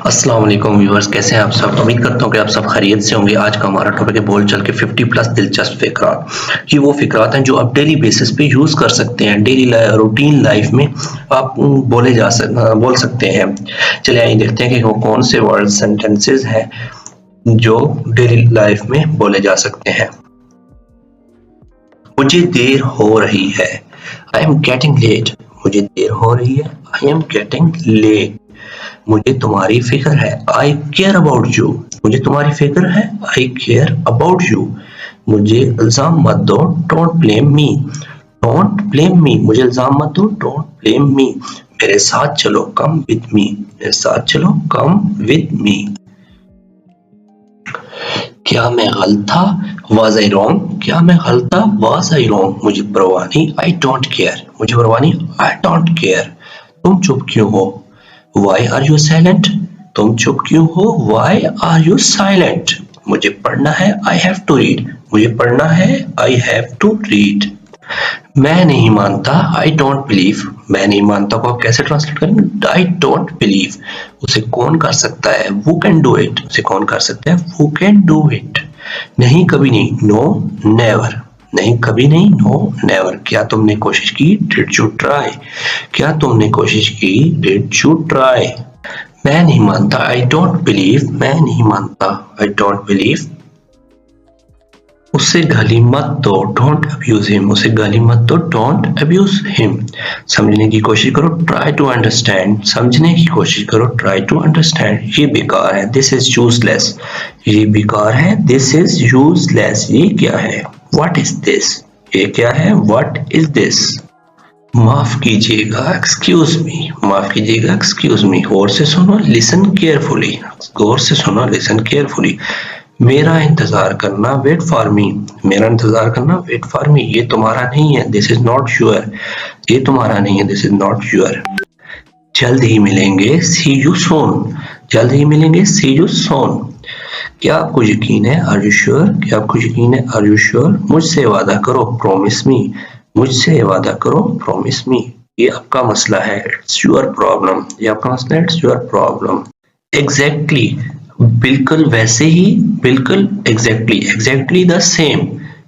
अस्सलाम वालेकुम व्यूअर्स, कैसे हैं आप सब। उम्मीद करता हूं कि आप सब खैरियत से होंगे। आज का हमारा टॉपिक है बोल चल के 50 प्लस दिलचस्प फिक्रात। ये वो फिक्रात हैं जो आप डेली बेसिस पे यूज कर सकते हैं, डेली रूटीन लाइफ में आप बोल सकते हैं। चलिए आइए देखते हैं कि वो कौन से वर्ड सेंटेंसेस हैं जो डेली लाइफ में बोले जा सकते हैं। मुझे देर हो रही है, आई एम गेटिंग लेट। मुझे देर हो रही है, आई एम गेटिंग लेट। मुझे तुम्हारी फिक्र है, आई केयर अबाउट यू। मुझे तुम्हारी फिक्र है, आई केयर अबाउट यू। मुझे इल्जाम मत दो, don't blame me. Don't blame me, मुझे इल्जाम मत दो, डोंट ब्लेम मी। मेरे साथ चलो, कम विद मी। मेरे साथ चलो, कम विद मी। क्या मैं गलत था, वाज आई रॉन्ग। क्या मैं गलत था, वाज आई रॉन्ग। मुझे परवाह नहीं, आई डोंट केयर। मुझे परवाह नहीं, आई डोंट केयर। तुम चुप क्यों हो, Why are you silent? तुम चुप क्यों हो, Why are you silent? मुझे पढ़ना है, I have to read. मुझे पढ़ना है, I have to read. मैं नहीं मानता, I don't believe. मैं नहीं मानता को आप कैसे ट्रांसलेट करेंगे, I don't believe. उसे कौन कर सकता है, Who can do it? उसे कौन कर सकता है, Who can do it? नहीं कभी नहीं, No never. नहीं कभी नहीं, नो नेवर। क्या तुमने कोशिश की, डिड यू ट्राई। क्या तुमने कोशिश की, डिड यू ट्राई। मैं नहीं मानता, आई डोंट बिलीव। मैं नहीं मानता, आई डोंट बिलीव। उससे गाली मत दो, डोंट अब्यूज हिम। उसे गाली मत दो, डोंट अब्यूज हिम। समझने की कोशिश करो, ट्राई टू अंडरस्टैंड। समझने की कोशिश करो, ट्राई टू अंडरस्टैंड। ये बेकार है, दिस इज यूजलेस। ये बेकार है, दिस इज यूजलेस। ये क्या है, व्हाट इज दिस। ये क्या है, व्हाट इज दिस। माफ कीजिएगा, एक्सक्यूज मी। माफ कीजिएगा, एक्सक्यूज मी। गौर से सुनो, लिसन केयरफुली। गौर से सुनो, लिसन केयरफुली। मेरा इंतजार करना, वेट फॉर मी। मेरा इंतजार करना, वेट फॉर मी। ये तुम्हारा नहीं है, दिस इज नॉट योर। ये तुम्हारा नहीं है, दिस इज नॉट योर। जल्द ही मिलेंगे, सी यू सून। जल्द ही मिलेंगे, सी यू सून। क्या आपको यकीन है, आर यू श्योर। क्या आपको यकीन है, आर यू श्योर। मुझसे वादा करो, प्रॉमिस मी। मुझसे वादा करो, प्रॉमिस मी। ये आपका मसला है, इट्स योर प्रॉब्लम। ये आपका मसला है, इट्स योर प्रॉब्लम। एग्जैक्टली, बिल्कुल वैसे ही, बिल्कुल एग्जैक्टली, एग्जैक्टली द सेम।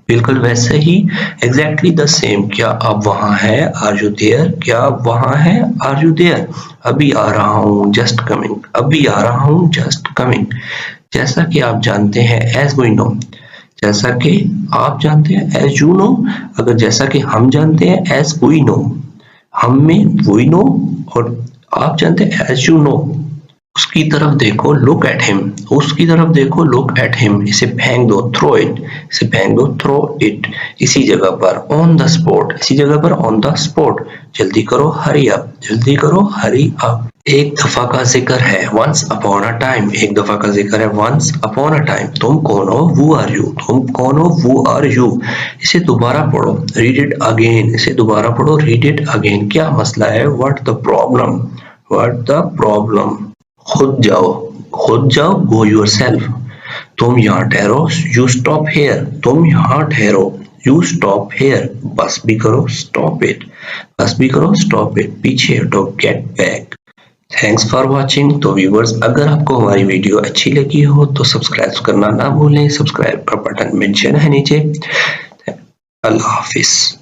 बिल्कुल वैसे ही, एग्जैक्टली द सेम। क्या आप वहां है, आर यू देयर। क्या आप वहां है, आर यू देयर। अभी आ रहा हूँ, जस्ट कमिंग। अभी आ रहा हूँ, जस्ट कमिंग। जैसा कि आप जानते हैं, एज वी नो। जैसा कि आप जानते हैं, एज यू नो। अगर जैसा कि हम जानते हैं, एज वी नो। हम में वी नो और आप जानते हैं, एज यू नो। उसकी तरफ देखो, लुक एट हिम। उसकी तरफ देखो, लुक एट हिम। इसे फेंक दो, थ्रो इट। इसे फेंक दो, थ्रो इट। इसी जगह पर, ऑन द स्पॉट। इसी जगह पर, ऑन द स्पॉट। जल्दी करो, हरी अप। जल्दी करो, हरी अप। एक दफा का जिक्र है, वंस अपॉन अ टाइम। एक दफा का जिक्र है, वंस अपॉन अ टाइम। तुम कौन हो, who are you। तुम कौन हो, who are you। इसे दोबारा पढ़ो, रीड इट अगेन। इसे दोबारा पढ़ो, रीड इट अगेन। क्या मसला है, what the problem. What the problem. खुद जाओ, खुद जाओ, गो योरसेल्फ। तुम यहाँ ठहरो, यू स्टॉप हेयर। तुम यहाँ ठहरो, यू स्टॉप हेयर। बस भी करो, स्टॉप इट। बस भी करो, स्टॉप इट। पीछे हटो, get back. Thanks for watching. तो व्यूवर्स, अगर आपको हमारी वीडियो अच्छी लगी हो तो सब्सक्राइब करना ना भूलें। सब्सक्राइब का बटन मेंशन है नीचे। अल्लाह हाफिज।